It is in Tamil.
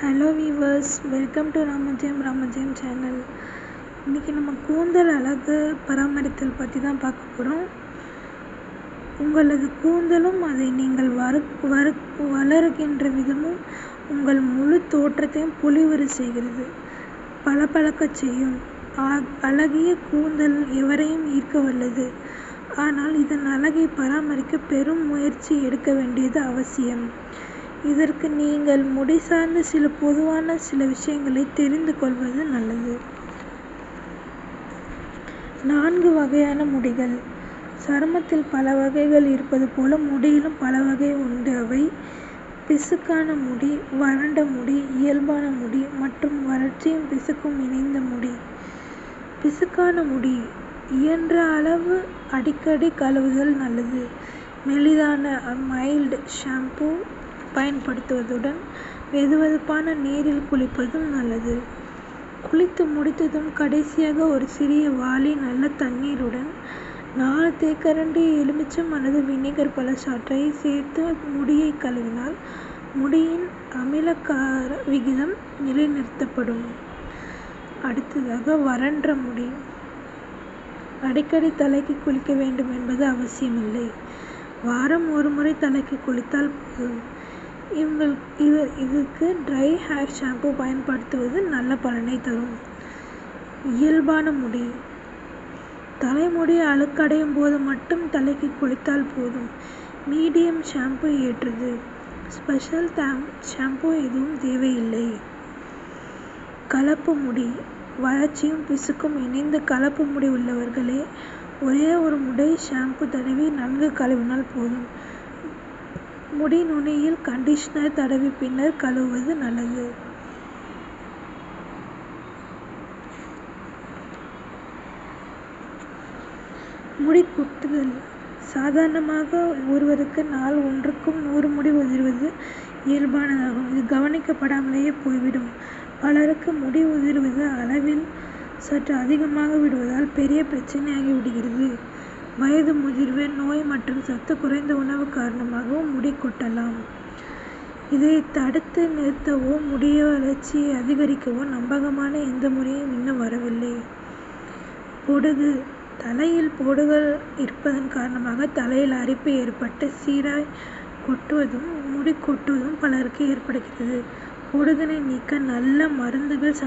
Hello viewers, welcome to Ramajayam channel. இன்றைக்கி நம்ம கூந்தல் அழகு பராமரித்தல் பற்றி தான் பார்க்க போகிறோம். உங்களது கூந்தலும் அதை நீங்கள் வளருகின்ற விதமும் உங்கள் முழு தோற்றத்தையும் பொலிவுற செய்கிறது, பளபளக்கச் செய்யும். அழகிய கூந்தல் எவரையும் ஈர்க்க வல்லது. ஆனால் இதன் அழகை பராமரிக்க பெரும் முயற்சி எடுக்க வேண்டியது அவசியம். இதற்கு நீங்கள் முடி சார்ந்த பொதுவான சில விஷயங்களை தெரிந்து கொள்வது நல்லது. 4 வகையான முடிகள். சருமத்தில் பல வகைகள் இருப்பது போல முடியிலும் பல வகை உண்டு. அவை பிசுக்கான முடி, வறண்ட முடி, இயல்பான முடி மற்றும் வறட்சியும் பிசுக்கும் இணைந்த முடி. பிசுக்கான முடி இயன்ற அளவு அடிக்கடி கழுவுதல் நல்லது. மெலிதான மைல்டு ஷாம்பு பயன்படுத்துவதுடன் வெதுவெதுப்பான நீரில் குளிப்பதும் நல்லது. குளித்து முடித்ததும் கடைசியாக ஒரு சிறிய வாளி நல்ல தண்ணீருடன் 4 தேக்கரண்டி எலுமிச்சம் அல்லது வினிகர் பழச்சாற்றை சேர்த்து முடியை கழுவினால் முடியின் அமிலக்கார விகிதம் நிலைநிறுத்தப்படும். அடுத்ததாக வறண்ட முடி. அடிக்கடி தலைக்கு குளிக்க வேண்டும் என்பது அவசியமில்லை. வாரம் ஒரு முறை தலைக்கு குளித்தால் போதும். இதுக்கு ட்ரை ஹேர் ஷாம்பு பயன்படுத்துவது நல்ல பலனை தரும். இயல்பான முடி. தலைமுடி அழுக்கடையும் போது மட்டும் தலைக்கு குளித்தால் போதும். மீடியம் ஷாம்பு ஏற்றது. ஸ்பெஷல் ஷாம்பு எதுவும் தேவையில்லை. கலப்பு முடி. வறட்சியும் பிசுக்கும் இணைந்த கலப்பு முடி உள்ளவர்களே ஒரே ஒரு முறை ஷாம்பு தடவி நன்கு கழுவினால் போதும். முடி நுனியில் கண்டிஷனர் தடவி பின்னர் கழுவுவது நல்லது. முடி கொட்டுதல். சாதாரணமாக ஒருவருக்கு நாள் ஒன்றுக்கும் 100 முடி உதிர்வது இயல்பானதாகும். இது கவனிக்கப்படாமலேயே போய்விடும். பலருக்கு முடி உதிர்வது அளவில் சற்று அதிகமாக விடுவதால் பெரிய பிரச்சனையாகி விடுகிறது. வயது முதிர்வு, நோய் மற்றும் சத்து குறைந்த உணவு காரணமாகவும் முடி கொட்டலாம். இதை தடுத்து நிறுத்தவோ முடி வளர்ச்சியை அதிகரிக்கவோ நம்பகமான எந்த முறையும் இன்னும் வரவில்லை. பொடுகு. தலையில் பொடுகள் இருப்பதன் காரணமாக தலையில் அரிப்பு ஏற்பட்டு சீராய் கொட்டுவதும் முடி கொட்டுவதும் பலருக்கு ஏற்படுகிறது. பொடுகினை நீக்க நல்ல மருந்துகள்